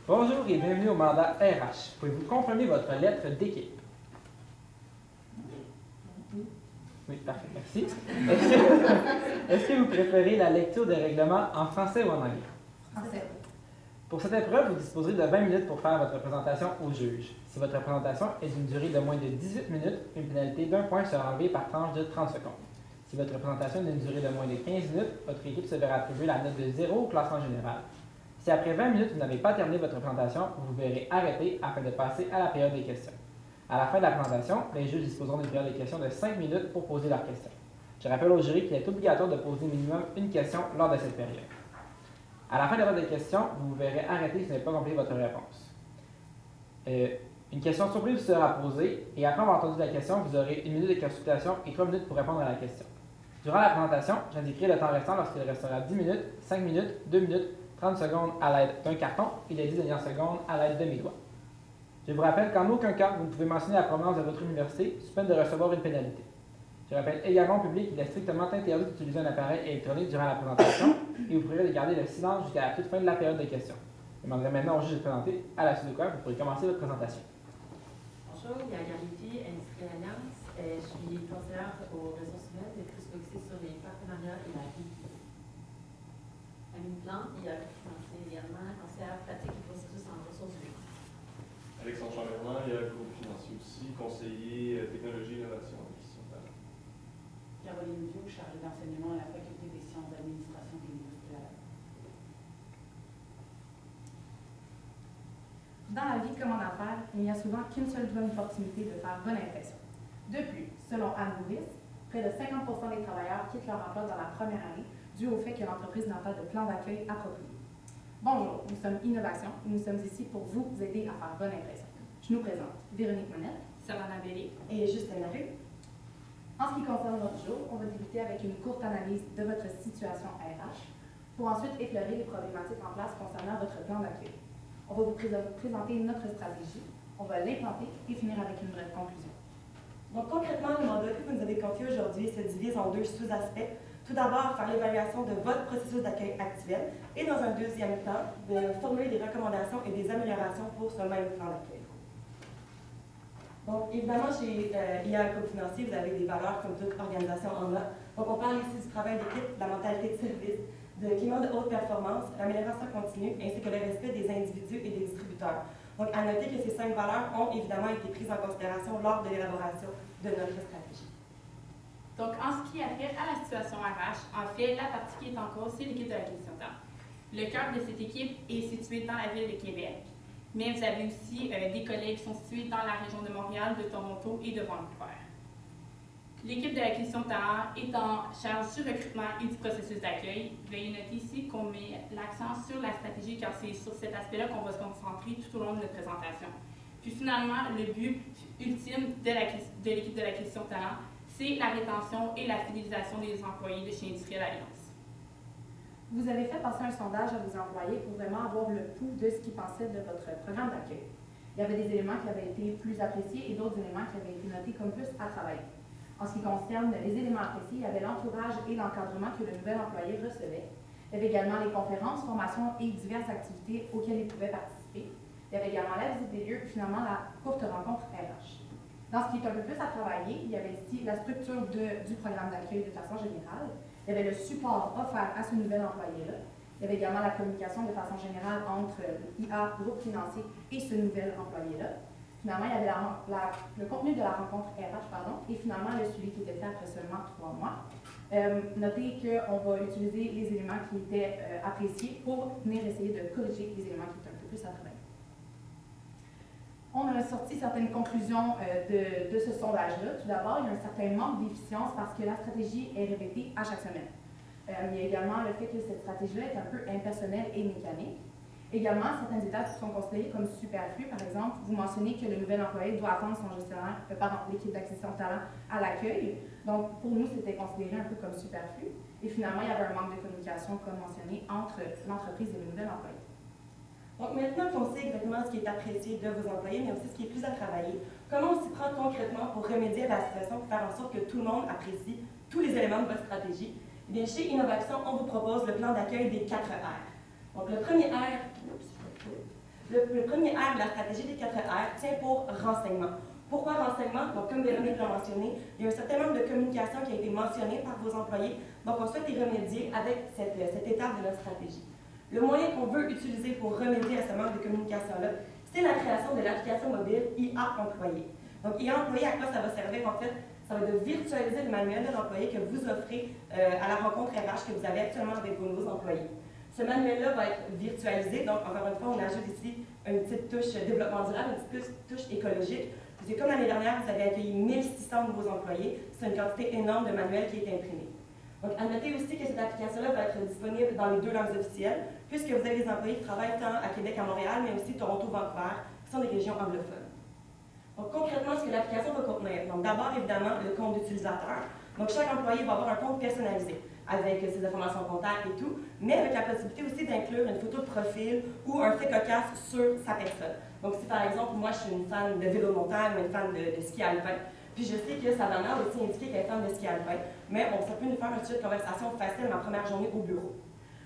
Bonjour et bienvenue au mandat RH. Pouvez-vous confirmer votre lettre d'équipe? Oui, parfait, merci. Est-ce que vous préférez la lecture des règlements en français ou en anglais? Français. Pour cette épreuve, vous disposerez de 20 minutes pour faire votre présentation au juge. Si votre présentation est d'une durée de moins de 18 minutes, une pénalité d'1 point sera enlevée par tranche de 30 secondes. Si votre présentation est d'une durée de moins de 15 minutes, votre équipe se verra attribuer la note de 0 au classement général. Si après 20 minutes, vous n'avez pas terminé votre présentation, vous verrez arrêter afin de passer à la période des questions. À la fin de la présentation, les juges disposeront d'une période de questions de 5 minutes pour poser leurs questions. Je rappelle au jury qu'il est obligatoire de poser minimum une question lors de cette période. À la fin de votre question, vous verrez arrêter si vous n'avez pas complété votre réponse. Une question surprise vous sera posée et après avoir entendu la question, vous aurez 1 minute de consultation et 3 minutes pour répondre à la question. Durant la présentation, j'indiquerai le temps restant lorsqu'il restera 10 minutes, 5 minutes, 2 minutes, 30 secondes à l'aide d'un carton et les 10 dernières secondes à l'aide de mes doigts. Je vous rappelle qu'en aucun cas, vous ne pouvez mentionner la provenance de votre université sous peine de recevoir une pénalité. Je rappelle également au public qu'il est strictement interdit d'utiliser un appareil électronique durant la présentation et vous pourrez garder le silence jusqu'à la toute fin de la période de questions. Je demanderai maintenant au juge de présenter, à la suite de quoi vous pourrez commencer votre présentation. Bonjour, il y a Garifi, Industrie Alliance. Je suis conseillère aux ressources humaines et plus focusée sur les partenariats et la vie. Aline Plante, il y a financier également, conseillère pratique et processus en ressources humaines. Alexandre Chamberlain, il y a le groupe financier aussi, conseiller technologie et innovation. Caroline Viau, chargée d'enseignement à la Faculté des sciences d'administration et industrielle. Dans la vie comme en affaires, il n'y a souvent qu'une seule bonne opportunité de faire bonne impression. De plus, selon Anne Bouvis, près de 50% des travailleurs quittent leur emploi dans la première année dû au fait que l'entreprise n'a pas de plan d'accueil approprié. Bonjour, nous sommes Innovation et nous sommes ici pour vous aider à faire bonne impression. Je nous présente Véronique Monette, Savannah Berry et Justine Larue. En ce qui concerne notre jour, on va débuter avec une courte analyse de votre situation RH pour ensuite effleurer les problématiques en place concernant votre plan d'accueil. On va vous présenter notre stratégie, on va l'implanter et finir avec une brève conclusion. Donc concrètement, le mandat que vous nous avez confié aujourd'hui se divise en 2 sous-aspects. Tout d'abord, faire l'évaluation de votre processus d'accueil actuel et dans un deuxième temps, de formuler des recommandations et des améliorations pour ce même plan d'accueil. Donc, évidemment, chez IA Groupe Financier, vous avez des valeurs comme toute organisation en a. Donc, on parle ici du travail d'équipe, de la mentalité de service, de climat de haute performance, l'amélioration continue, ainsi que le respect des individus et des distributeurs. Donc, à noter que ces 5 valeurs ont évidemment été prises en considération lors de l'élaboration de notre stratégie. Donc, en ce qui a trait à la situation RH, en fait, la partie qui est en cause, c'est l'équipe de l'acquisition talent. Le cœur de cette équipe est situé dans la ville de Québec. Mais vous avez aussi des collègues qui sont situés dans la région de Montréal, de Toronto et de Vancouver. L'équipe de l'acquisition de talent est en charge du recrutement et du processus d'accueil. Veuillez noter ici qu'on met l'accent sur la stratégie car c'est sur cet aspect-là qu'on va se concentrer tout au long de notre présentation. Puis finalement, le but ultime de l'équipe de l'acquisition de talent, c'est la rétention et la fidélisation des employés de chez Industriel Alliance. Vous avez fait passer un sondage à vos employés pour vraiment avoir le pouls de ce qu'ils pensaient de votre programme d'accueil. Il y avait des éléments qui avaient été plus appréciés et d'autres éléments qui avaient été notés comme plus à travailler. En ce qui concerne les éléments appréciés, il y avait l'entourage et l'encadrement que le nouvel employé recevait. Il y avait également les conférences, formations et diverses activités auxquelles il pouvait participer. Il y avait également la visite des lieux et finalement la courte rencontre RH. Dans ce qui est un peu plus à travailler, il y avait ici la structure du programme d'accueil de façon générale. Il y avait le support offert à ce nouvel employé-là. Il y avait également la communication de façon générale entre l'IA, groupe financier, et ce nouvel employé-là. Finalement, il y avait le contenu de la rencontre RH, et finalement le suivi qui était fait après seulement 3 mois. Notez qu'on va utiliser les éléments qui étaient appréciés pour venir essayer de corriger les éléments qui étaient un peu plus à travailler. On a sorti certaines conclusions de ce sondage-là. Tout d'abord, il y a un certain manque d'efficience parce que la stratégie est répétée à chaque semaine. Il y a également le fait que cette stratégie-là est un peu impersonnelle et mécanique. Également, certaines étapes sont considérées comme superflues. Par exemple, vous mentionnez que le nouvel employé doit attendre son gestionnaire, l'équipe d'acquisition de talent à l'accueil. Donc, pour nous, c'était considéré un peu comme superflu. Et finalement, il y avait un manque de communication, comme mentionné, entre l'entreprise et le nouvel employé. Donc maintenant qu'on sait exactement ce qui est apprécié de vos employés, mais aussi ce qui est plus à travailler, comment on s'y prend concrètement pour remédier à la situation, pour faire en sorte que tout le monde apprécie tous les éléments de votre stratégie? Eh bien, chez Innovaction, on vous propose le plan d'accueil des 4 R. Donc le premier R, le premier R de la stratégie des 4 R tient pour renseignement. Pourquoi renseignement? Donc, comme Véronique l'a mentionné, il y a un certain nombre de communication qui a été mentionné par vos employés. Donc, on souhaite y remédier avec cette étape de notre stratégie. Le moyen qu'on veut utiliser pour remédier à ce manque de communication-là, c'est la création de l'application mobile IA Employé. Donc, IA Employé, à quoi ça va servir? En fait, ça va de virtualiser le manuel de l'employé que vous offrez à la rencontre RH que vous avez actuellement avec vos nouveaux employés. Ce manuel-là va être virtualisé. Donc, encore une fois, on ajoute ici une petite touche développement durable, une petite touche écologique. Parce que comme l'année dernière, vous avez accueilli 1600 nouveaux employés, c'est une quantité énorme de manuels qui est imprimé. Donc, à noter aussi que cette application-là va être disponible dans les 2 langues officielles, puisque vous avez des employés qui travaillent tant à Québec, à Montréal, mais aussi Toronto, Vancouver, qui sont des régions anglophones. Donc, concrètement, ce que l'application va contenir, donc d'abord, évidemment, le compte d'utilisateur. Donc, chaque employé va avoir un compte personnalisé, avec ses informations contacts et tout, mais avec la possibilité aussi d'inclure une photo de profil ou un fait cocasse sur sa personne. Donc, si par exemple, moi, je suis une fan de vélo de montagne ou une fan de ski alpin, puis je sais que Savannah a aussi indiqué qu'elle est fan de ski alpin, mais ça peut nous faire un sujet de conversation facile ma première journée au bureau.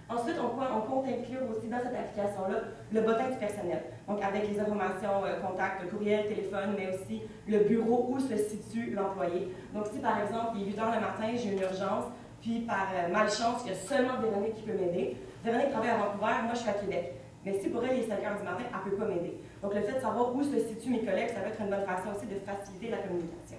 Ensuite, on compte inclure aussi dans cette application-là le bottin du personnel. Donc, avec les informations contacts, courriel, téléphone, mais aussi le bureau où se situe l'employé. Donc, si par exemple, il est 8 h le matin, j'ai une urgence, puis par malchance, il y a seulement Véronique qui peut m'aider. Véronique travaille à Vancouver, moi je suis à Québec. Mais si pour elle, il est 5 h du matin, elle ne peut pas m'aider. Donc, le fait de savoir où se situent mes collègues, ça va être une bonne façon aussi de faciliter la communication.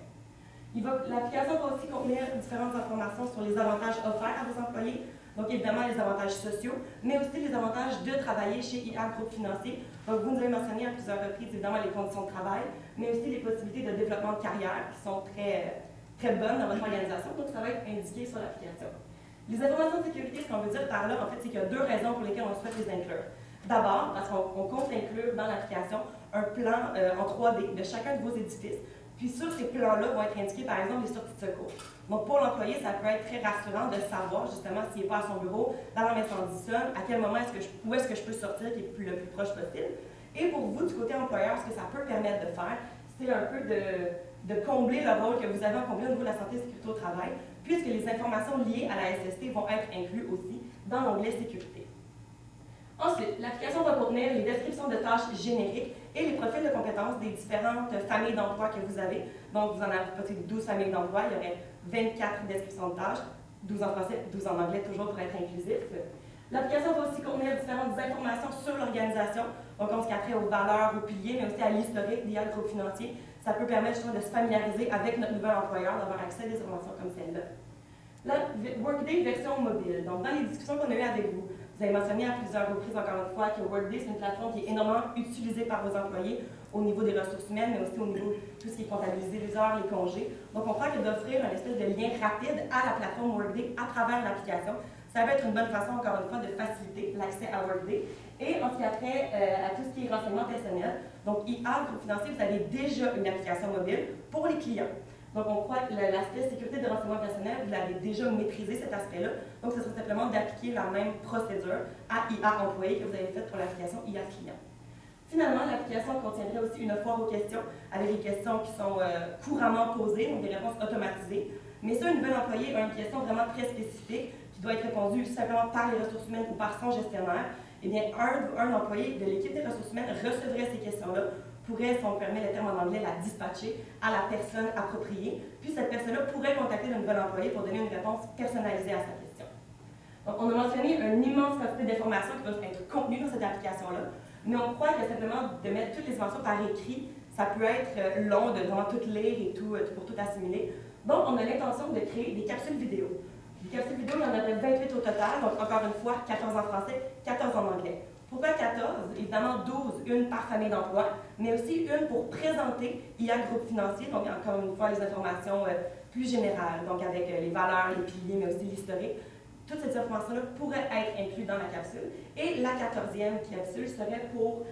L'application va aussi contenir différentes informations sur les avantages offerts à vos employés. Donc, évidemment, les avantages sociaux, mais aussi les avantages de travailler chez IA Groupe Financier. Donc, vous nous avez mentionné à plusieurs reprises, évidemment, les conditions de travail, mais aussi les possibilités de développement de carrière qui sont très bonnes dans votre organisation. Donc, ça va être indiqué sur l'application. Les informations de sécurité, ce qu'on veut dire par là, en fait, c'est qu'il y a 2 raisons pour lesquelles on souhaite les inclure. D'abord, parce qu'on compte inclure dans l'application un plan en 3D de chacun de vos édifices. Puis sur ces plans-là vont être indiqués, par exemple, les sorties de secours. Donc, pour l'employé, ça peut être très rassurant de savoir, justement, s'il n'est pas à son bureau, l'alarme incendie sonne, à quel moment où est-ce que je peux sortir, qui est le plus proche possible. Et pour vous, du côté employeur, ce que ça peut permettre de faire, c'est un peu de combler le rôle que vous avez à combler au niveau de la santé et sécurité au travail, puisque les informations liées à la SST vont être incluses aussi dans l'onglet sécurité. Ensuite, l'application va contenir les descriptions de tâches génériques et les profils de compétences des différentes familles d'emploi que vous avez. Donc, vous en avez peut-être 12 familles d'emploi, il y aurait 24 descriptions de tâches, 12 en français, 12 en anglais, toujours pour être inclusif. L'application va aussi contenir différentes informations sur l'organisation, donc en ce qui a trait aux valeurs, aux piliers, mais aussi à l'historique d'IA Groupe Financier. Ça peut permettre justement de se familiariser avec notre nouvel employeur, d'avoir accès à des informations comme celle-là. La Workday version mobile. Donc, dans les discussions qu'on a eues avec vous, vous avez mentionné à plusieurs reprises, encore une fois, que Workday, c'est une plateforme qui est énormément utilisée par vos employés au niveau des ressources humaines, mais aussi au niveau de tout ce qui est comptabilisé, les heures, les congés. Donc, on croit que d'offrir un espèce de lien rapide à la plateforme Workday à travers l'application, ça va être une bonne façon, encore une fois, de faciliter l'accès à Workday. Et en ce qui a trait à tout ce qui est renseignement personnel, donc IA, Groupe Financier, vous avez déjà une application mobile pour les clients. Donc, on croit que l'aspect sécurité de renseignement personnel, vous l'avez déjà maîtrisé, cet aspect-là. Donc, ce serait simplement d'appliquer la même procédure à IA employé que vous avez faite pour l'application IA client. Finalement, l'application contiendrait aussi une foire aux questions, avec des questions qui sont couramment posées, donc des réponses automatisées. Mais ça, un nouvel employé a une question vraiment très spécifique qui doit être répondue simplement par les ressources humaines ou par son gestionnaire. Eh bien, un employé de l'équipe des ressources humaines recevrait ces questions-là, pourrait, si on permet le terme en anglais, la dispatcher à la personne appropriée. Puis cette personne-là pourrait contacter le nouvel employé pour donner une réponse personnalisée à sa question. Donc, on a mentionné une immense quantité d'informations qui doivent être contenues dans cette application-là, mais on croit que simplement de mettre toutes les informations par écrit, ça peut être long de vraiment tout lire et tout pour tout assimiler. Donc, on a l'intention de créer des capsules vidéo. Les capsules vidéo, il y en aurait 28 au total, donc encore une fois, 14 en français, 14 en anglais. Pourquoi 14? Évidemment, 12, une par famille d'emploi, mais aussi une pour présenter IA Groupe Financier, donc encore une fois, les informations plus générales, donc avec les valeurs, les piliers, mais aussi l'historique. Toutes ces informations-là pourraient être incluses dans la capsule. Et la 14e capsule serait pour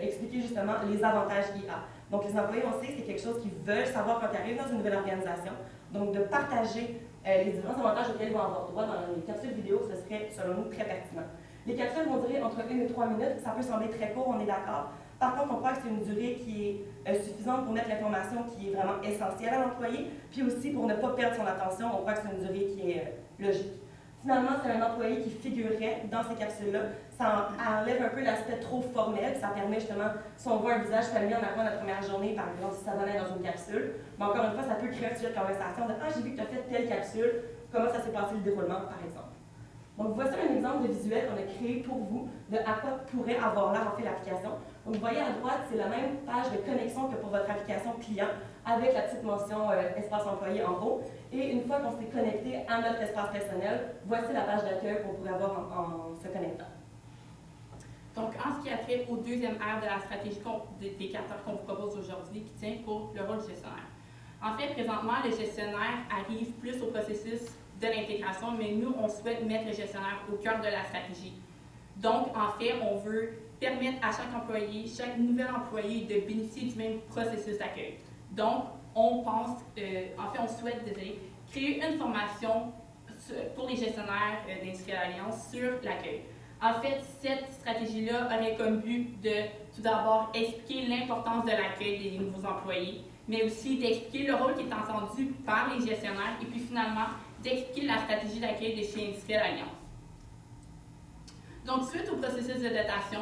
expliquer justement les avantages IA. Donc, les employés, on sait, c'est quelque chose qu'ils veulent savoir quand ils arrivent dans une nouvelle organisation. Donc, de partager les différents avantages auxquels ils vont avoir droit dans les capsules vidéo, ce serait, selon nous, très pertinent. Les capsules vont durer entre 1 et 3 minutes. Ça peut sembler très court, on est d'accord. Par contre, on croit que c'est une durée qui est suffisante pour mettre l'information qui est vraiment essentielle à l'employé, puis aussi pour ne pas perdre son attention, on croit que c'est une durée qui est logique. Finalement, c'est un employé qui figurerait dans ces capsules-là. Ça enlève un peu l'aspect trop formel, puis ça permet justement, si on voit un visage familier en arrivant notre première journée, par exemple, si ça donnait dans une capsule, mais encore une fois, ça peut créer un sujet de conversation de « Ah, j'ai vu que tu as fait telle capsule, comment ça s'est passé le déroulement, par exemple. » Donc, voici un exemple de visuel qu'on a créé pour vous de à quoi pourrait avoir l'air en fait l'application. Donc, vous voyez à droite, c'est la même page de connexion que pour votre application client avec la petite mention espace employé en haut. Et une fois qu'on s'est connecté à notre espace personnel, voici la page d'accueil qu'on pourrait avoir en se connectant. Donc, en ce qui a trait au deuxième R de la stratégie des capteurs qu'on vous propose aujourd'hui, qui tient pour le rôle du gestionnaire. En fait, présentement, le gestionnaire arrive plus au processus de l'intégration, mais nous, on souhaite mettre le gestionnaire au cœur de la stratégie. Donc, en fait, on veut permettre à chaque employé, chaque nouvel employé de bénéficier du même processus d'accueil. Donc, on pense, on souhaite, créer une formation pour les gestionnaires d'Industrielle Alliance sur l'accueil. En fait, cette stratégie-là aurait comme but de, tout d'abord, expliquer l'importance de l'accueil des nouveaux employés, mais aussi d'expliquer le rôle qui est entendu par les gestionnaires et puis finalement, d'expliquer la stratégie d'accueil de chez Industrielle Alliance. Donc, suite au processus de dotation,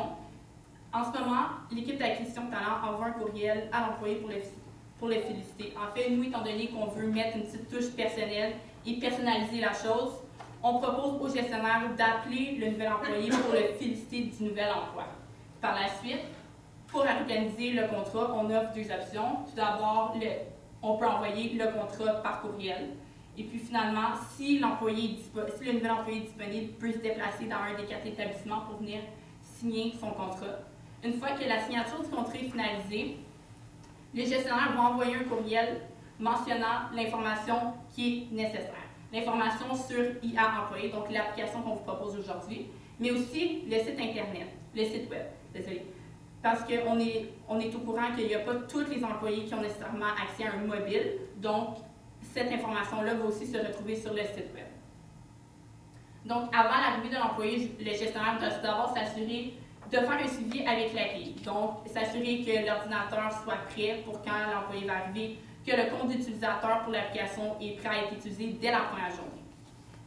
en ce moment, l'équipe d'acquisition de talent envoie un courriel à l'employé pour le féliciter. En fait, nous, étant donné qu'on veut mettre une petite touche personnelle et personnaliser la chose, on propose au gestionnaire d'appeler le nouvel employé pour le féliciter du nouvel emploi. Par la suite, pour organiser le contrat, on offre deux options. Tout d'abord, on peut envoyer le contrat par courriel. Et puis finalement, si le nouvel employé est disponible, peut se déplacer dans un des 4 établissements pour venir signer son contrat. Une fois que la signature du contrat est finalisée, le gestionnaire va envoyer un courriel mentionnant l'information qui est nécessaire. L'information sur IA Employé, donc l'application qu'on vous propose aujourd'hui, mais aussi le site Internet, le site Web. Désolé. Parce qu'on est au courant qu'il n'y a pas tous les employés qui ont nécessairement accès à un mobile, donc cette information-là va aussi se retrouver sur le site Web. Donc, avant l'arrivée de l'employé, le gestionnaire doit d'abord s'assurer de faire un suivi avec l'accueil. Donc, s'assurer que l'ordinateur soit prêt pour quand l'employé va arriver, que le compte d'utilisateur pour l'application est prêt à être utilisé dès la première journée.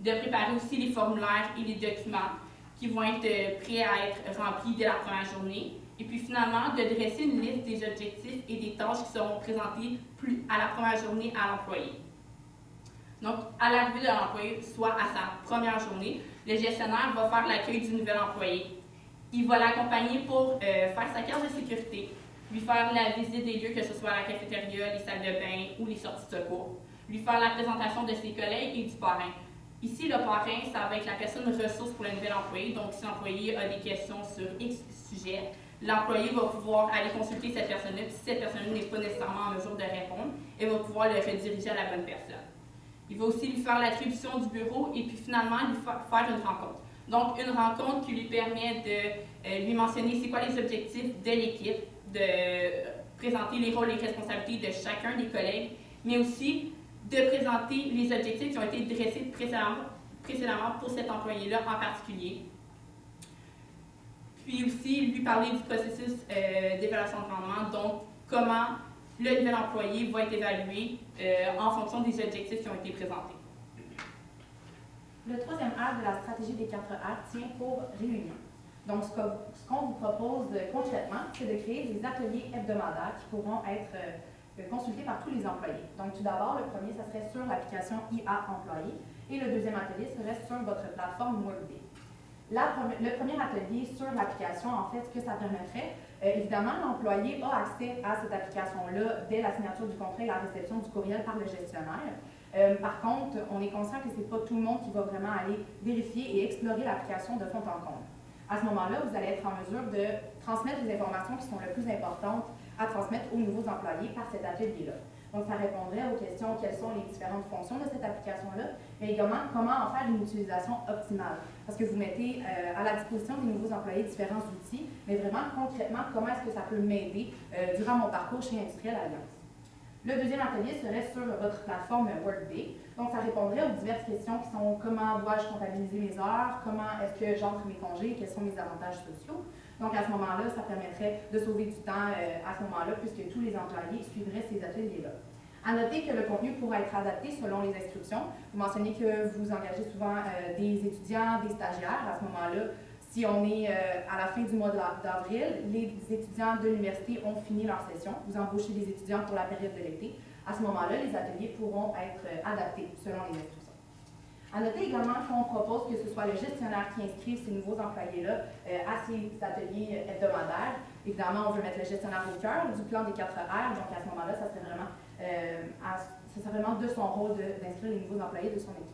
De préparer aussi les formulaires et les documents qui vont être prêts à être remplis dès la première journée. Et puis finalement, de dresser une liste des objectifs et des tâches qui seront présentées à la première journée à l'employé. Donc, à l'arrivée de l'employé, soit à sa première journée, le gestionnaire va faire l'accueil du nouvel employé. Il va l'accompagner pour faire sa carte de sécurité, lui faire la visite des lieux, que ce soit la cafétéria, les salles de bain ou les sorties de secours, lui faire la présentation de ses collègues et du parrain. Ici, le parrain, ça va être la personne ressource pour le nouvel employé. Donc, si l'employé a des questions sur X sujet, l'employé va pouvoir aller consulter cette personne-là. Puis si cette personne-là n'est pas nécessairement en mesure de répondre, elle va pouvoir le rediriger à la bonne personne. Il va aussi lui faire l'attribution du bureau et puis finalement lui faire une rencontre. Donc, une rencontre qui lui permet de lui mentionner c'est quoi les objectifs de l'équipe, de présenter les rôles et les responsabilités de chacun des collègues, mais aussi de présenter les objectifs qui ont été dressés précédemment pour cet employé-là en particulier. Puis aussi lui parler du processus d'évaluation de rendement, donc comment le nouvel employé va être évalué en fonction des objectifs qui ont été présentés. Le troisième R de la stratégie des 4 R tient pour réunion. Donc, ce qu'on vous propose concrètement, c'est de créer des ateliers hebdomadaires qui pourront être consultés par tous les employés. Donc, tout d'abord, le premier, ça serait sur l'application IA Employé et le deuxième atelier serait sur votre plateforme Workday. Le premier atelier sur l'application, en fait, ce que ça permettrait, évidemment, l'employé a accès à cette application-là dès la signature du contrat et la réception du courriel par le gestionnaire. Par contre, on est conscient que ce n'est pas tout le monde qui va vraiment aller vérifier et explorer l'application de fond en comble. À ce moment-là, vous allez être en mesure de transmettre les informations qui sont les plus importantes à transmettre aux nouveaux employés par cet atelier-là. Donc, ça répondrait aux questions quelles sont les différentes fonctions de cette application-là, mais également comment en faire une utilisation optimale. Parce que vous mettez à la disposition des nouveaux employés différents outils, mais vraiment concrètement, comment est-ce que ça peut m'aider durant mon parcours chez Industrielle Alliance. Le deuxième atelier serait sur votre plateforme Workday. Donc, ça répondrait aux diverses questions qui sont comment dois-je comptabiliser mes heures, comment est-ce que j'entre mes congés, quels sont mes avantages sociaux. Donc, à ce moment-là, ça permettrait de sauver du temps à ce moment-là, puisque tous les employés suivraient ces ateliers-là. À noter que le contenu pourra être adapté selon les instructions. Vous mentionnez que vous engagez souvent des étudiants, des stagiaires. À ce moment-là, si on est à la fin du mois d'avril, les étudiants de l'université ont fini leur session. Vous embauchez des étudiants pour la période de l'été. À ce moment-là, les ateliers pourront être adaptés selon les instructions. À noter également qu'on propose que ce soit le gestionnaire qui inscrive ces nouveaux employés-là à ces ateliers hebdomadaires. Évidemment, on veut mettre le gestionnaire au cœur du plan des 4 R, donc à ce moment-là, ça serait vraiment de son rôle d'inscrire les nouveaux employés de son équipe.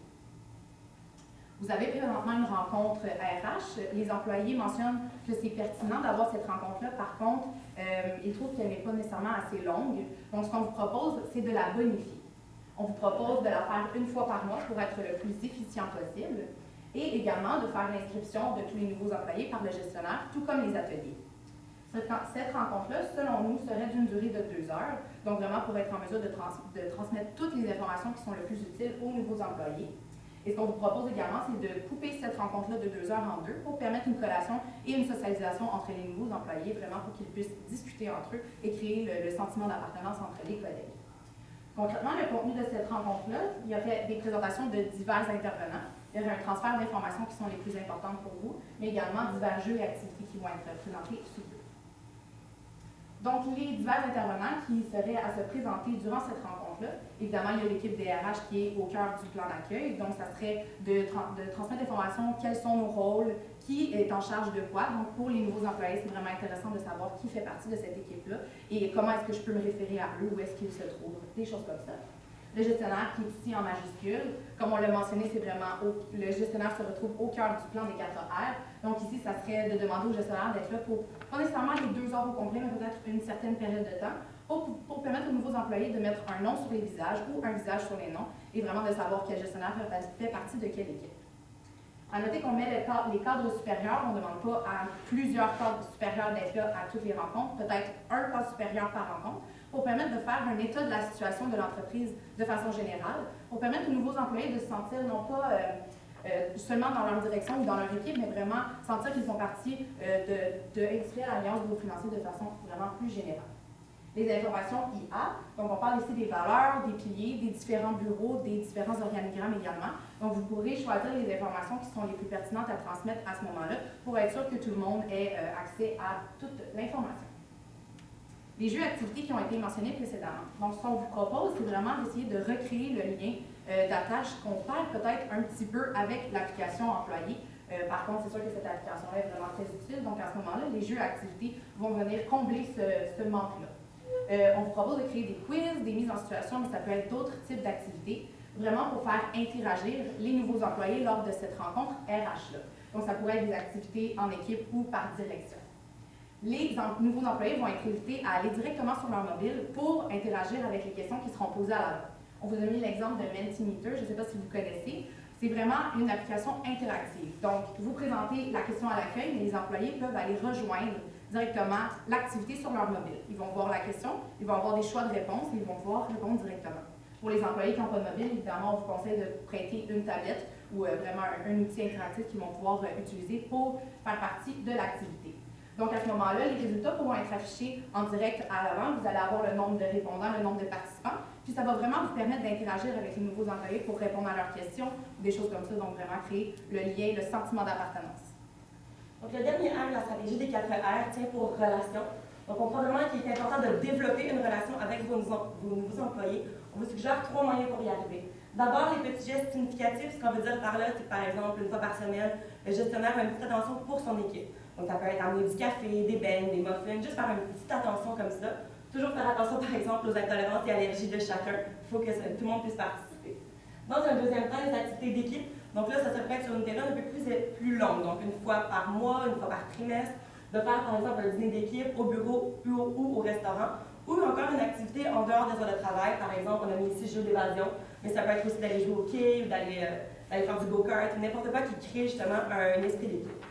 Vous avez présentement une rencontre RH. Les employés mentionnent que c'est pertinent d'avoir cette rencontre-là. Par contre, ils trouvent qu'elle n'est pas nécessairement assez longue. Donc, ce qu'on vous propose, c'est de la bonifier. On vous propose de la faire une fois par mois pour être le plus efficient possible et également de faire l'inscription de tous les nouveaux employés par le gestionnaire, tout comme les ateliers. Cette rencontre-là, selon nous, serait d'une durée de 2 heures, donc vraiment pour être en mesure de transmettre toutes les informations qui sont le plus utiles aux nouveaux employés. Et ce qu'on vous propose également, c'est de couper cette rencontre-là de 2 heures en deux pour permettre une collation et une socialisation entre les nouveaux employés, vraiment pour qu'ils puissent discuter entre eux et créer le sentiment d'appartenance entre les collègues. Concrètement, le contenu de cette rencontre-là, il y aurait des présentations de divers intervenants, il y aurait un transfert d'informations qui sont les plus importantes pour vous, mais également divers jeux et activités qui vont être présentés sous peu. Donc, les divers intervenants qui seraient à se présenter durant cette rencontre-là, évidemment, il y a l'équipe des RH qui est au cœur du plan d'accueil, donc ça serait de transmettre l'information, quels sont nos rôles, qui est en charge de quoi. Donc, pour les nouveaux employés, c'est vraiment intéressant de savoir qui fait partie de cette équipe-là et comment est-ce que je peux me référer à eux, où est-ce qu'ils se trouvent, des choses comme ça. Le gestionnaire qui est ici en majuscule, comme on l'a mentionné, c'est vraiment le gestionnaire se retrouve au cœur du plan des 4 R. Donc ici, ça serait de demander au gestionnaire d'être là pour, pas nécessairement les 2 heures au complet, mais peut-être une certaine période de temps, pour permettre aux nouveaux employés de mettre un nom sur les visages ou un visage sur les noms, et vraiment de savoir quel gestionnaire fait partie de quelle équipe. À noter qu'on met les cadres supérieurs, on ne demande pas à plusieurs cadres supérieurs d'être là à toutes les rencontres, peut-être un cadre supérieur par rencontre, pour permettre de faire un état de la situation de l'entreprise de façon générale, pour permettre aux nouveaux employés de se sentir non pas seulement dans leur direction ou dans leur équipe, mais vraiment sentir qu'ils font partie de Industrielle Alliance Groupe Financier de façon vraiment plus générale. Les informations IA, donc on parle ici des valeurs, des piliers, des différents bureaux, des différents organigrammes également. Donc vous pourrez choisir les informations qui sont les plus pertinentes à transmettre à ce moment-là pour être sûr que tout le monde ait accès à toute l'information. Les jeux et activités qui ont été mentionnés précédemment. Donc, ce qu'on vous propose, c'est vraiment d'essayer de recréer le lien d'attache qu'on perd peut-être un petit peu avec l'application employée. Par contre, c'est sûr que cette application-là est vraiment très utile. Donc, à ce moment-là, les jeux et activités vont venir combler ce manque-là. On vous propose de créer des quiz, des mises en situation, mais ça peut être d'autres types d'activités, vraiment pour faire interagir les nouveaux employés lors de cette rencontre RH-là. Donc, ça pourrait être des activités en équipe ou par direction. Les nouveaux employés vont être invités à aller directement sur leur mobile pour interagir avec les questions qui seront posées à l'avant. On vous a mis l'exemple de Mentimeter, je ne sais pas si vous connaissez. C'est vraiment une application interactive. Donc, vous présentez la question à l'accueil, mais les employés peuvent aller rejoindre directement l'activité sur leur mobile. Ils vont voir la question, ils vont avoir des choix de réponse et ils vont pouvoir répondre directement. Pour les employés qui n'ont pas de mobile, évidemment, on vous conseille de prêter une tablette ou vraiment un outil interactif qu'ils vont pouvoir utiliser pour faire partie de l'activité. Donc, à ce moment-là, les résultats pourront être affichés en direct à l'avant. Vous allez avoir le nombre de répondants, le nombre de participants. Puis, ça va vraiment vous permettre d'interagir avec les nouveaux employés pour répondre à leurs questions, des choses comme ça. Donc, vraiment créer le lien, le sentiment d'appartenance. Donc, le dernier R de la stratégie des 4 R tient pour relation. Donc, on comprend vraiment qu'il est important de développer une relation avec vos nouveaux employés. On vous suggère 3 moyens pour y arriver. D'abord, les petits gestes significatifs. Ce qu'on veut dire par là, c'est par exemple, une fois par semaine, le gestionnaire a une petite attention pour son équipe. Donc, ça peut être amener du café, des beignes, des muffins, juste faire une petite attention comme ça. Toujours faire attention, par exemple, aux intolérances et allergies de chacun. Il faut que tout le monde puisse participer. Dans un deuxième temps, les activités d'équipe. Donc là, ça se fait sur une période un peu plus longue. Donc, une fois par mois, une fois par trimestre. De faire, par exemple, un dîner d'équipe au bureau ou au restaurant. Ou encore une activité en dehors des heures de travail. Par exemple, on a mis ici jeu d'évasion. Mais ça peut être aussi d'aller jouer au quai ou d'aller faire du go-kart. N'importe quoi qui crée justement un esprit d'équipe.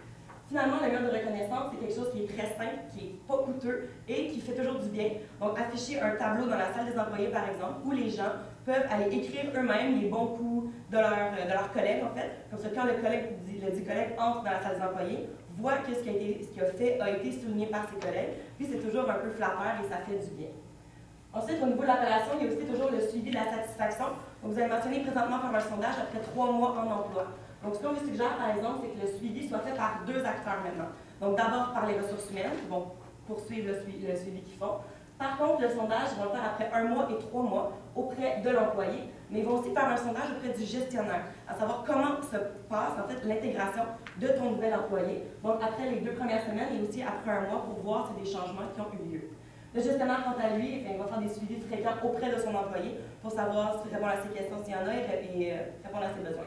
Finalement, le mur de reconnaissance, c'est quelque chose qui est très simple, qui n'est pas coûteux et qui fait toujours du bien. Donc, afficher un tableau dans la salle des employés, par exemple, où les gens peuvent aller écrire eux-mêmes les bons coups de leurs collègues, en fait. Comme ça, quand le dit collègue entre dans la salle des employés, voit que ce qu'il a fait a été souligné par ses collègues, puis c'est toujours un peu flatteur et ça fait du bien. Ensuite, au niveau de l'appellation, il y a aussi toujours le suivi de la satisfaction. Donc, vous avez mentionné présentement faire un sondage après 3 mois en emploi. Donc, ce qu'on vous suggère, par exemple, c'est que le suivi soit fait par 2 acteurs maintenant. Donc, d'abord par les ressources humaines, qui vont poursuivre le suivi qu'ils font. Par contre, le sondage, ils vont le faire après 1 mois et 3 mois auprès de l'employé, mais ils vont aussi faire un sondage auprès du gestionnaire, à savoir comment se passe en fait l'intégration de ton nouvel employé. Donc, après les 2 premières semaines et aussi après 1 mois pour voir si des changements qui ont eu lieu. Le gestionnaire, quant à lui, il va faire des suivis fréquents auprès de son employé pour savoir s'il répond à ses questions s'il y en a et répondre à ses besoins.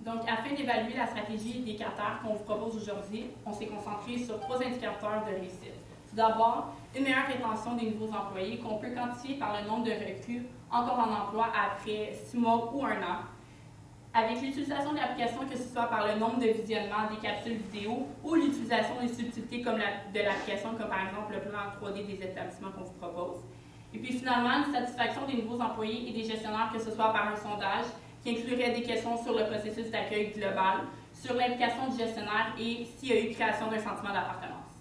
Donc, afin d'évaluer la stratégie des critères qu'on vous propose aujourd'hui, on s'est concentré sur 3 indicateurs de réussite. Tout d'abord, une meilleure rétention des nouveaux employés qu'on peut quantifier par le nombre de recrues encore en emploi après 6 mois ou 1 an. Avec l'utilisation de l'application, que ce soit par le nombre de visionnements des capsules vidéo ou l'utilisation des subtilités comme de l'application, comme par exemple le plan 3D des établissements qu'on vous propose. Et puis finalement, une satisfaction des nouveaux employés et des gestionnaires, que ce soit par un sondage qui inclurait des questions sur le processus d'accueil global, sur l'implication du gestionnaire et s'il y a eu création d'un sentiment d'appartenance.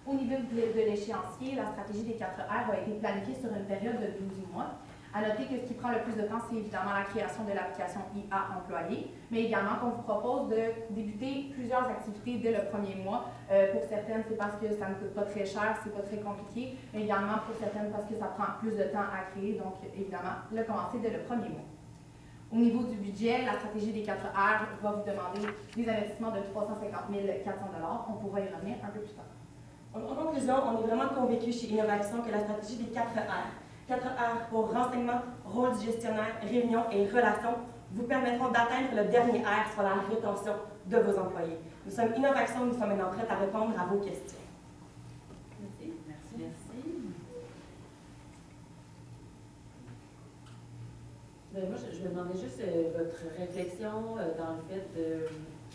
Au niveau de l'échéancier, la stratégie des 4 R a été planifiée sur une période de 12 mois. À noter que ce qui prend le plus de temps, c'est évidemment la création de l'application IA employé, mais également qu'on vous propose de débuter plusieurs activités dès le premier mois. Pour certaines, c'est parce que ça ne coûte pas très cher, c'est pas très compliqué, mais également pour certaines parce que ça prend plus de temps à créer, donc évidemment, le commencer dès le premier mois. Au niveau du budget, la stratégie des 4 R va vous demander des investissements de 350 400 $. On pourra y revenir un peu plus tard. En conclusion, on est vraiment convaincus chez Innovation que la stratégie des 4 R, 4 R pour renseignement, rôle du gestionnaire, réunion et relations, vous permettront d'atteindre le dernier R, soit la rétention de vos employés. Nous sommes Innovation, nous sommes maintenant prêts à répondre à vos questions. Merci. Merci. Moi, je me demandais juste votre réflexion dans le fait de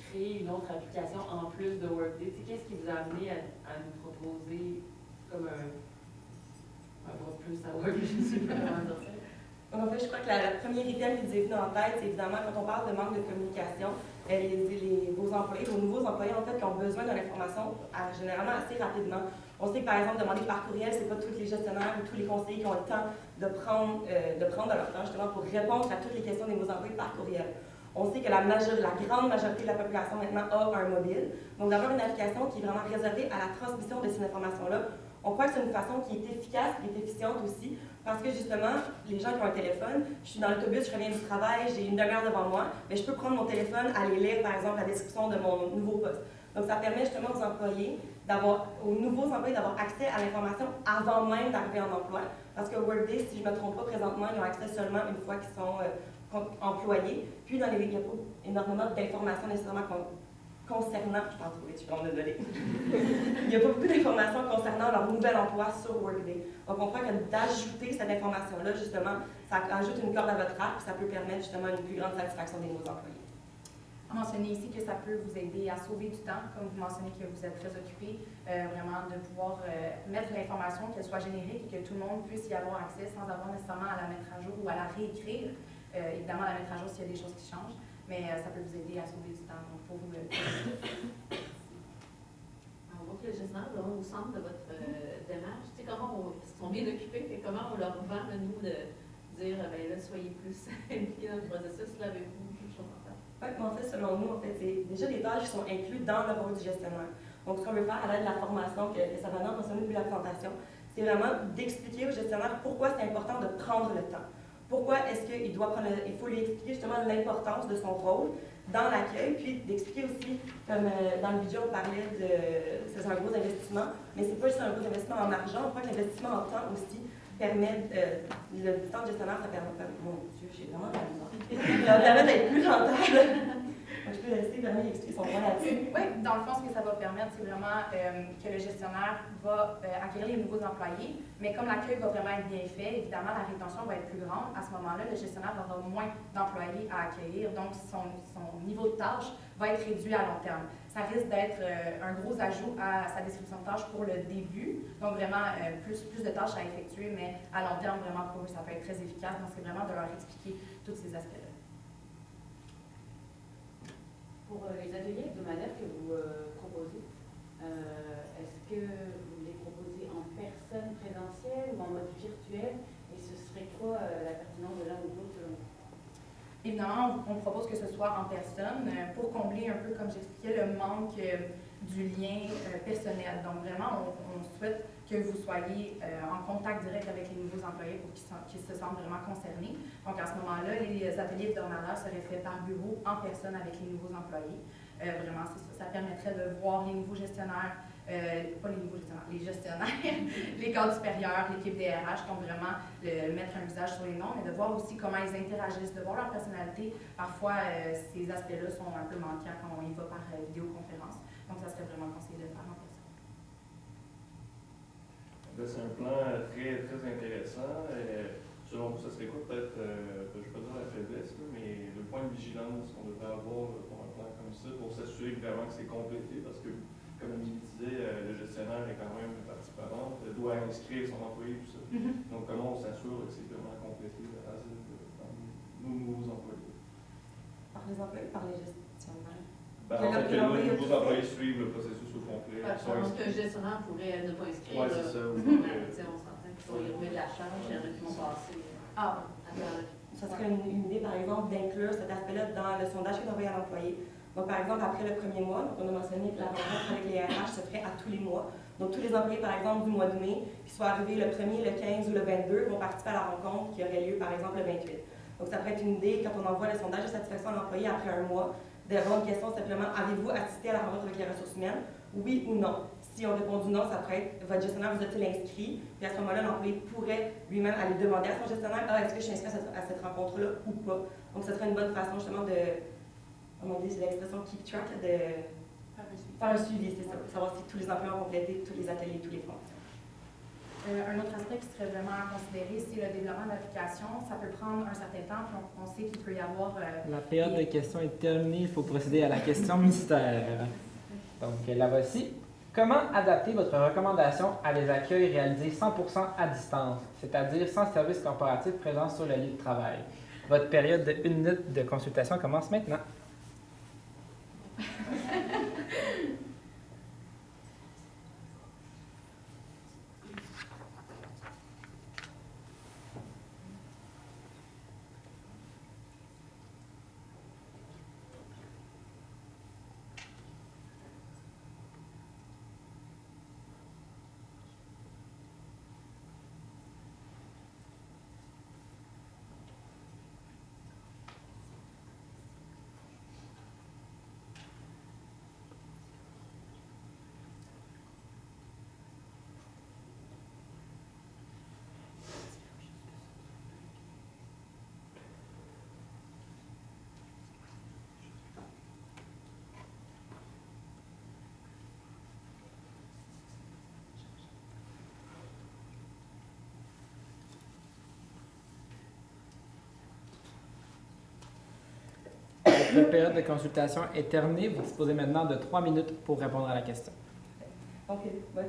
créer une autre application en plus de Workday. Qu'est-ce qui vous a amené à nous proposer comme un bras plus à Workday? Je ne sais pas comment dire ça. En fait, je crois que la première idée qui nous est venue en tête, c'est évidemment quand on parle de manque de communication, vos employés, vos nouveaux employés, en fait, qui ont besoin de l'information généralement assez rapidement. On sait que, par exemple, demander par courriel, c'est pas tous les gestionnaires ou tous les conseillers qui ont le temps de prendre de leur temps, justement, pour répondre à toutes les questions de vos employés par courriel. On sait que la grande majorité de la population maintenant a un mobile. Donc, d'avoir une application qui est vraiment réservée à la transmission de ces informations-là, on croit que c'est une façon qui est efficace, qui est efficiente aussi, parce que justement, les gens qui ont un téléphone, je suis dans l'autobus, je reviens du travail, j'ai une demi-heure devant moi, mais je peux prendre mon téléphone, aller lire, par exemple, la description de mon nouveau poste. Donc, ça permet justement aux nouveaux employés d'avoir accès à l'information avant même d'arriver en emploi. Parce que Workday, si je ne me trompe pas présentement, ils ont accès seulement une fois qu'ils sont employés. Puis, il n'y a pas énormément d'informations nécessairement concernant, je pense que je suis vraiment désolée. Il n'y a pas beaucoup d'informations concernant leur nouvel emploi sur Workday. Donc, on croit que d'ajouter cette information-là, justement, ça ajoute une corde à votre arc, puis ça peut permettre justement une plus grande satisfaction des nouveaux employés. Mentionner ici que ça peut vous aider à sauver du temps, comme vous mentionnez que vous êtes très occupé, vraiment de pouvoir mettre l'information, qu'elle soit générique et que tout le monde puisse y avoir accès sans avoir nécessairement à la mettre à jour ou à la réécrire. Évidemment, à la mettre à jour s'il y a des choses qui changent, mais ça peut vous aider à sauver du temps. Donc, pour vous. On voit que le gestionnaire est vraiment au centre de votre démarche. Tu sais, ils sont bien occupés, et comment on leur vend, nous, de dire, ben là, soyez plus impliqués dans le processus, là, avec vous, quelque chose comme ça. En fait, selon nous, c'est déjà des tâches qui sont incluses dans le rôle du gestionnaire. Donc, ce qu'on veut faire à l'aide de la formation que Savannah a mentionnée depuis la présentation, c'est vraiment d'expliquer au gestionnaire pourquoi c'est important de prendre le temps. Pourquoi est-ce qu'il il faut lui expliquer justement l'importance de son rôle dans l'accueil, puis d'expliquer aussi, comme dans le budget, on parlait c'est un gros investissement, mais c'est pas juste un gros investissement en argent, on croit que l'investissement en temps aussi permet, le temps de gestionnaire, ça permet, mon Dieu, j'ai vraiment la misère. Ça permet d'être plus rentable. Je peux laisser vraiment expliquer son point là-dessus. Oui, dans le fond, ce que ça va permettre, c'est vraiment que le gestionnaire va acquérir les nouveaux employés, mais comme l'accueil va vraiment être bien fait, évidemment, la rétention va être plus grande. À ce moment-là, le gestionnaire aura moins d'employés à accueillir, donc son niveau de tâche va être réduit à long terme. Ça risque d'être un gros ajout à sa description de tâches pour le début, donc vraiment plus de tâches à effectuer, mais à long terme, vraiment pour eux, ça peut être très efficace, donc c'est vraiment de leur expliquer tous ces aspects-là. Pour les ateliers hebdomadaires que vous proposez, est-ce que vous les proposez en personne présentielle ou en mode virtuel? Et ce serait quoi la pertinence de l'un ou de l'autre selon vous? Évidemment, on propose que ce soit en personne pour combler un peu, comme j'expliquais, le manque du lien personnel. Donc vraiment, on souhaite que vous soyez en contact direct avec les nouveaux employés pour qu'ils se sentent vraiment concernés. Donc à ce moment-là, les ateliers hebdomadaires seraient faits par bureau en personne avec les nouveaux employés. Vraiment, c'est ça. Ça permettrait de voir les nouveaux gestionnaires, pas les nouveaux gestionnaires, les gestionnaires, les cadres supérieurs, l'équipe des RH, donc vraiment mettre un visage sur les noms, mais de voir aussi comment ils interagissent, de voir leur personnalité. Parfois, ces aspects-là sont un peu manquants quand on y va par vidéoconférence. Donc, ça serait vraiment conseillé de le faire en personne. C'est un plan très, très intéressant. Selon vous, ça serait quoi peut-être, je ne vais pas dire la faiblesse, mais le point de vigilance qu'on devrait avoir pour un plan comme ça, pour s'assurer vraiment que c'est complété, parce que, comme il disait, le gestionnaire est quand même une partie prenante, doit inscrire son employé, tout ça. Donc, comment on s'assure que c'est vraiment complété dans nos nouveaux employés? Par les employés, par les gestionnaires. En fait, que nos nouveaux employés suivent le processus au complet. Je pense qu'un gestionnaire pourrait ne pas inscrire. Oui, c'est ça. On s'entend qu'il faut y remettre la charge, il y en a qui vont passer. Ça serait une idée, par exemple, d'inclure cet aspect-là dans le sondage qui est envoyé à l'employé. Donc, par exemple, après le premier mois, donc on a mentionné que la rencontre avec les RH se ferait à tous les mois. Donc, tous les employés, par exemple, du mois de mai, qui soient arrivés le 1er, le 15 ou le 22, vont participer à la rencontre qui aurait lieu, par exemple, le 28. Donc, ça pourrait être une idée, quand on envoie le sondage de satisfaction à l'employé après un mois, d'avoir une question simplement, avez-vous assisté à la rencontre avec les ressources humaines? Oui ou non? Si on répond non, ça pourrait être, votre gestionnaire vous a-t-il inscrit? Puis à ce moment-là, l'employé pourrait lui-même aller demander à son gestionnaire, est-ce que je suis inscrit à cette rencontre-là ou pas? Donc, ça serait une bonne façon justement de, comment on dit, c'est l'expression keep track, de faire un suivi, c'est ça, pour savoir si tous les employés ont complété tous les ateliers, tous les fonctions. Un autre aspect qui serait vraiment à considérer, c'est le développement de l'application. Ça peut prendre un certain temps, puis on sait qu'il peut y avoir... La période de questions est terminée, il faut procéder à la question mystère. Donc, la voici. Comment adapter votre recommandation à des accueils réalisés 100% à distance, c'est-à-dire sans service corporatif présent sur le lieu de travail? Votre période de 1 minute de consultation commence maintenant. Votre période de consultation est terminée. Vous disposez maintenant de 3 minutes pour répondre à la question. Donc,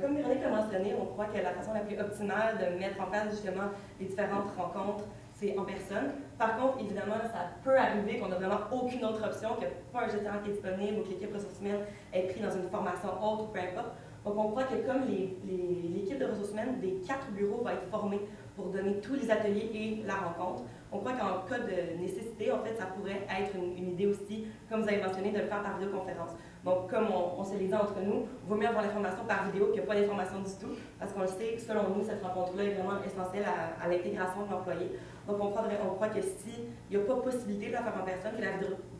comme Véronique l'a mentionné, on croit que la façon la plus optimale de mettre en place justement les différentes rencontres, c'est en personne. Par contre, évidemment, ça peut arriver qu'on n'a vraiment aucune autre option, qu'il n'y a pas un gestionnaire qui est disponible ou que l'équipe ressources humaines est prise dans une formation autre ou peu importe. Donc, on croit que comme l'équipe de ressources humaines des 4 bureaux va être formée pour donner tous les ateliers et la rencontre, on croit qu'en cas de nécessité, en fait, ça pourrait être une idée aussi, comme vous avez mentionné, de le faire par vidéoconférence. Donc, comme on se l'est dit entre nous, il vaut mieux avoir l'information par vidéo qu'il n'y a pas d'information du tout, parce qu'on le sait, selon nous, cette rencontre-là est vraiment essentielle à l'intégration de l'employé. Donc, on croit que s'il n'y a pas possibilité de la faire en personne, que la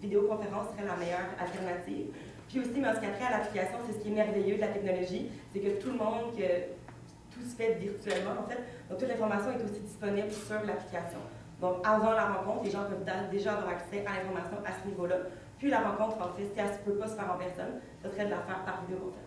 vidéoconférence serait la meilleure alternative. Puis aussi, mais en ce qui a trait à l'application, c'est ce qui est merveilleux de la technologie, c'est que tout le monde, tout se fait virtuellement, en fait. Donc, toute l'information est aussi disponible sur l'application. Donc, avant la rencontre, les gens peuvent déjà avoir accès à l'information à ce niveau-là. Puis la rencontre, en fait, si elle ne peut pas se faire en personne, ce serait de la faire par vidéoconférence.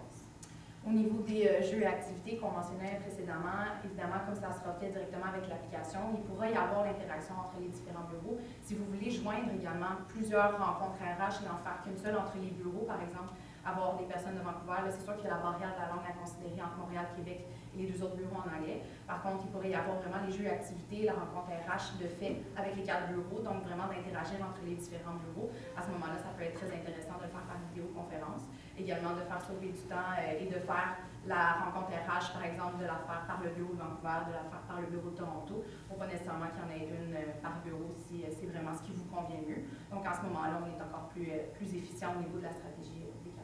Au niveau des jeux et activités qu'on mentionnait précédemment, évidemment, comme ça sera fait directement avec l'application, il pourra y avoir l'interaction entre les différents bureaux. Si vous voulez joindre également plusieurs rencontres RH et n'en faire qu'une seule entre les bureaux, par exemple, avoir des personnes de Vancouver, là, c'est sûr qu'il y a la barrière de la langue à considérer entre Montréal, Québec et les 2 autres bureaux en anglais. Par contre, il pourrait y avoir vraiment les jeux et activités, la rencontre RH de fait avec les 4 bureaux, donc vraiment d'interagir entre les différents bureaux. À ce moment-là, ça peut être très intéressant de le faire par vidéoconférence. Également de faire sauver du temps et de faire la rencontre RH, par exemple, de la faire par le bureau de Vancouver, de la faire par le bureau de Toronto, pour pas nécessairement qu'il y en ait une par bureau si c'est vraiment ce qui vous convient mieux. Donc, en ce moment-là, on est encore plus efficient au niveau de la stratégie des 4.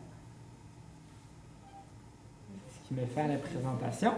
Ce qui me fait à la présentation.